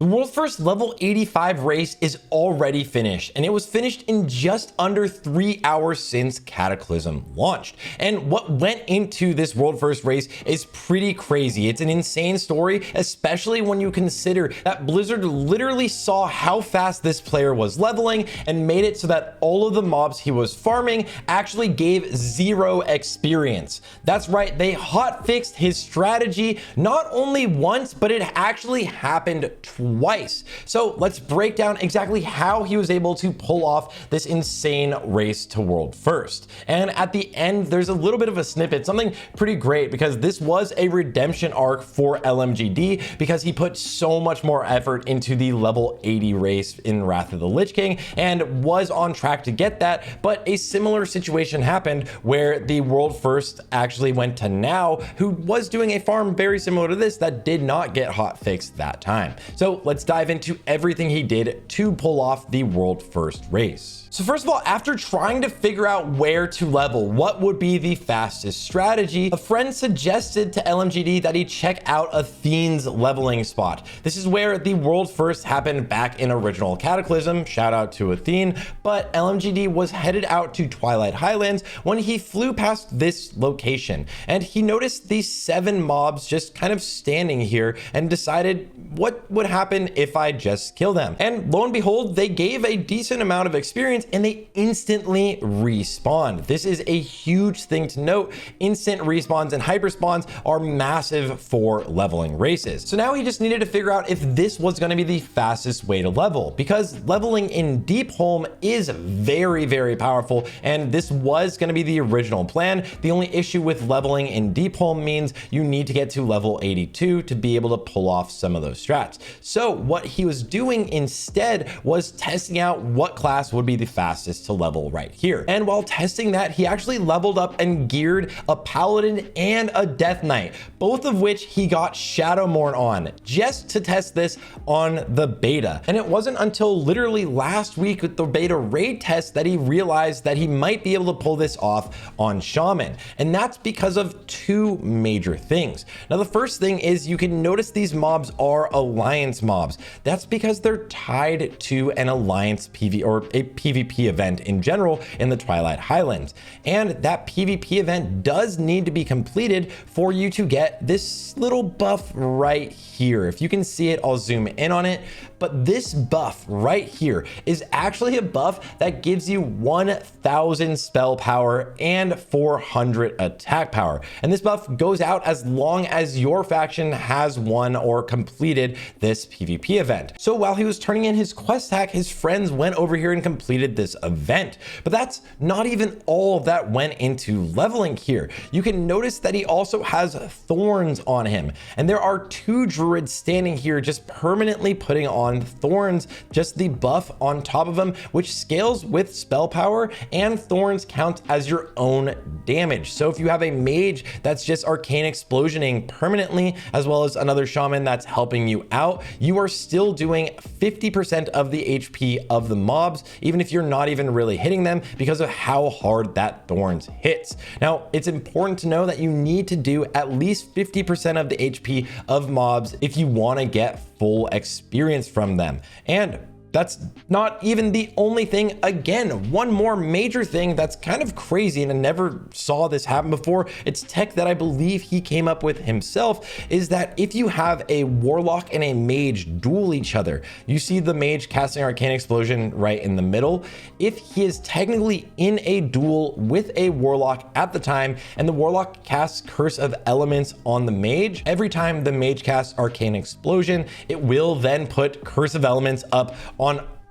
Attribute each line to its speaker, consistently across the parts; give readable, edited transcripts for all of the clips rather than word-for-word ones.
Speaker 1: The world's first level 85 race is already finished, and it was finished in just under 3 hours since Cataclysm launched. And what went into this world first race is pretty crazy. It's an insane story, especially when you consider that Blizzard literally saw how fast this player was leveling and made it so that all of the mobs he was farming actually gave 0 experience. That's right, they hotfixed his strategy not only once, but it actually happened twice. So let's break down exactly how he was able to pull off this insane race to world first. And at the end, there's a little bit of a snippet, something pretty great, because this was a redemption arc for LMGD because he put so much more effort into the level 80 race in Wrath of the Lich King and was on track to get that. But a similar situation happened where the world first actually went to Now, who was doing a farm very similar to this that did not get hotfixed that time. So let's dive into everything he did to pull off the world first race. So first of all, after trying to figure out where to level, what would be the fastest strategy, a friend suggested to LMGD that he check out Athene's leveling spot. This is where the world first happened back in original Cataclysm, shout out to Athene, but LMGD was headed out to Twilight Highlands when he flew past this location, and he noticed these 7 mobs just kind of standing here and decided what would happen if I just kill them. And lo and behold, they gave a decent amount of experience and they instantly respawned. This is a huge thing to note. Instant respawns and hyper spawns are massive for leveling races. So now he just needed to figure out if this was going to be the fastest way to level, because leveling in Deepholm is very, very powerful, and this was going to be the original plan. The only issue with leveling in Deepholm means you need to get to level 82 to be able to pull off some of those strats. So what he was doing instead was testing out what class would be the fastest to level right here. And while testing that, he actually leveled up and geared a Paladin and a Death Knight, both of which he got Shadowmourne on, just to test this on the beta. And it wasn't until literally last week with the beta raid test that he realized that he might be able to pull this off on Shaman. And that's because of 2 major things. Now, the first thing is you can notice these mobs are alliance mobs. That's because they're tied to an alliance PV or a PvP event in general in the Twilight Highlands. And that PvP event does need to be completed for you to get this little buff right here. If you can see it, I'll zoom in on it. But this buff right here is actually a buff that gives you 1000 spell power and 400 attack power. And this buff goes out as long as your faction has won or completed this PvP event. So while he was turning in his quest hack, his friends went over here and completed this event. But that's not even all that went into leveling here. You can notice that he also has thorns on him. And there are 2 druids standing here just permanently putting on thorns, just the buff on top of them, which scales with spell power, and thorns count as your own damage. So if you have a mage that's just arcane explosioning permanently, as well as another shaman that's helping you out, you are still doing 50% of the HP of the mobs, even if you're not even really hitting them, because of how hard that thorns hits. Now, it's important to know that you need to do at least 50% of the HP of mobs if you want to get full experience from them. And that's not even the only thing. Again, one more major thing that's kind of crazy, and I never saw this happen before. It's tech that I believe he came up with himself, is that if you have a warlock and a mage duel each other, you see the mage casting Arcane Explosion right in the middle. If he is technically in a duel with a warlock at the time, and the warlock casts Curse of Elements on the mage, every time the mage casts Arcane Explosion, it will then put Curse of Elements up on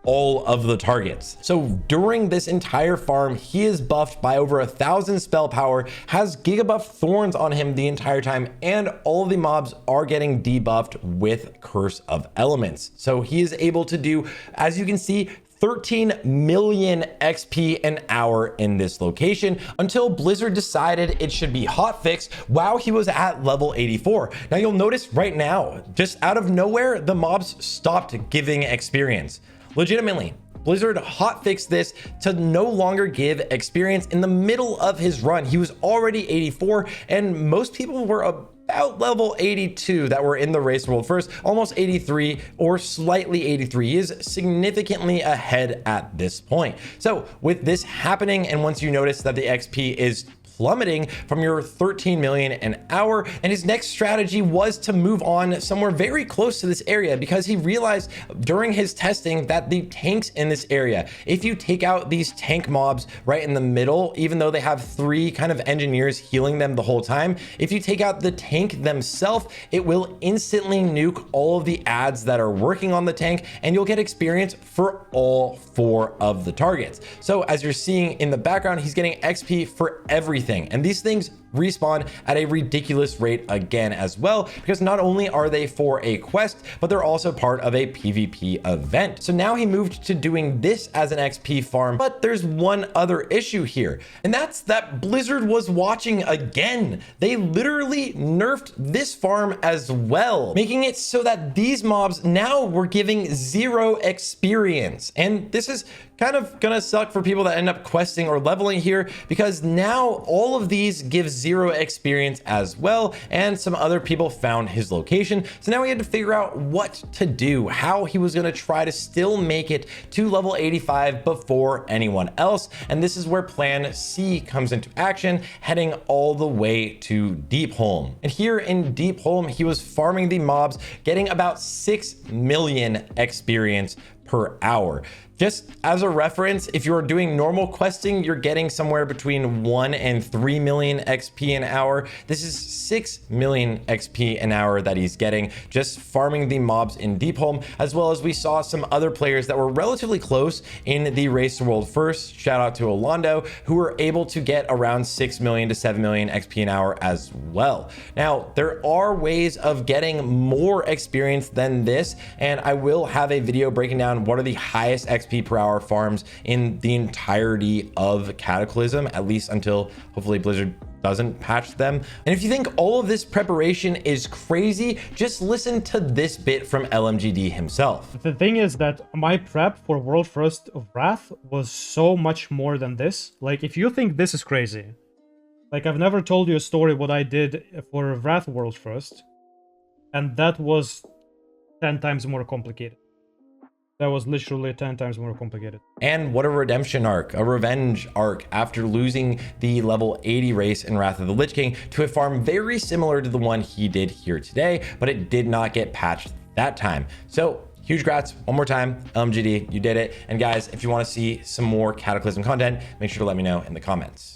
Speaker 1: all of the targets. So during this entire farm, he is buffed by over 1000 spell power, has gigabuff thorns on him the entire time, and all of the mobs are getting debuffed with Curse of Elements. So he is able to do, as you can see, 13 million XP an hour in this location, until Blizzard decided it should be hotfixed while he was at level 84. Now you'll notice right now, just out of nowhere, the mobs stopped giving experience. Legitimately, Blizzard hotfixed this to no longer give experience in the middle of his run. He was already 84, and most people were about level 82 that were in the race world first, almost 83 or slightly 83. He is significantly ahead at this point. So with this happening, and once you notice that the XP is plummeting from your 13 million an hour, and his next strategy was to move on somewhere very close to this area, because he realized during his testing that the tanks in this area, if you take out these tank mobs right in the middle, even though they have 3 kind of engineers healing them the whole time, if you take out the tank themselves, it will instantly nuke all of the ads that are working on the tank, and you'll get experience for all 4 of the targets. So as you're seeing in the background, he's getting XP for everything. And these things respawn at a ridiculous rate again as well, because not only are they for a quest, but they're also part of a PvP event. So now he moved to doing this as an XP farm, but there's one other issue here, and that's that Blizzard was watching again. They literally nerfed this farm as well, making it so that these mobs now were giving 0 experience. And this is kind of gonna suck for people that end up questing or leveling here, because now all of these give 0 experience as well, and some other people found his location. So now he had to figure out what to do, how he was gonna try to still make it to level 85 before anyone else. And this is where Plan C comes into action, heading all the way to Deepholm. And here in Deepholm, he was farming the mobs, getting about 6 million experience per hour. Just as a reference, if you're doing normal questing, you're getting somewhere between 1 and 3 million XP an hour. This is 6 million XP an hour that he's getting just farming the mobs in Deepholm, as well as we saw some other players that were relatively close in the race world first. Shout out to Orlando, who were able to get around 6 million to 7 million XP an hour as well. Now, there are ways of getting more experience than this, and I will have a video breaking down what are the highest XP per hour farms in the entirety of Cataclysm, at least until hopefully Blizzard doesn't patch them. And if you think all of this preparation is crazy, just listen to this bit from LMGD himself.
Speaker 2: The thing is that my prep for World First of Wrath was so much more than this. Like, if you think this is crazy, like, I've never told you a story what I did for Wrath World First, and that was 10 times more complicated. That was literally 10 times more complicated.
Speaker 1: And what a redemption arc, a revenge arc after losing the level 80 race in Wrath of the Lich King to a farm very similar to the one he did here today, but it did not get patched that time. So huge grats one more time, LMGD, you did it. And guys, if you want to see some more Cataclysm content, make sure to let me know in the comments.